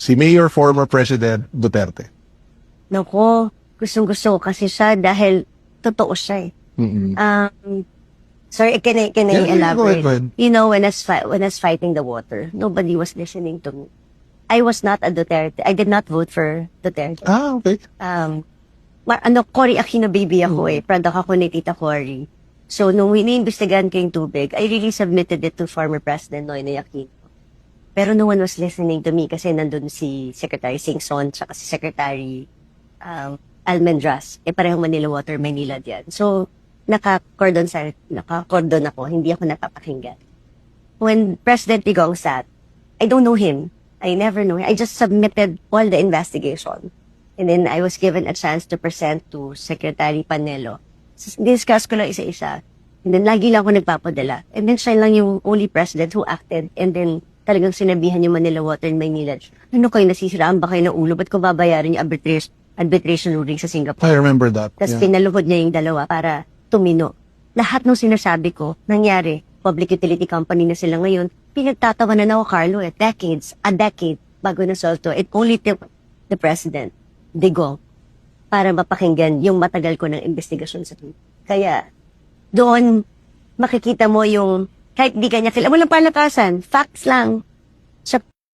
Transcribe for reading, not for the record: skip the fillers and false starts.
Si Mayor former President Duterte. Nako, gustong-gusto ko kasi siya dahil totoo siya eh. Mm-mm. Sorry, can I Yeah, elaborate? go ahead. You know, when I was fighting the water, nobody was listening to me. I was not a Duterte. I did not vote for Duterte. Okay. Cory Aquino baby ako eh. Product ako ni Tita Cory. So, nung iniimbestigahan ko yung tubig, I really submitted it to former President Noynoy Aquino. Pero no one was listening to me kasi nandun si Secretary Singson tsaka si Secretary Almendras. Parehong Manila Water, Manila diyan. So, naka-cordon ako. Hindi ako napapakinggan. When President Digong sat, I don't know him. I never know him. I just submitted all the investigation. And then I was given a chance to present to Secretary Panelo. Discuss ko lang isa-isa. And then lagi lang ako nagpapadala. And then siya lang yung only president who acted. And then talagang sinabihan yung Manila Water in Maynila. Ano kayo, nasisiraan ba kayo ng ulo? Ba't ko babayaran yung arbitration ruling sa Singapore? I remember that. Tapos Yeah. pinaluhod niya yung dalawa para tumino. Lahat ng sinasabi ko, nangyari. Public utility company na sila ngayon. Pinagtatawanan ako, Carlo, a decade bago na-solve to. It only took the president, Digong, para mapakinggan yung matagal ko ng investigasyon sa tubig. Kaya, doon, makikita mo yung, kahit di kanya walang palakasan, facts lang. Siya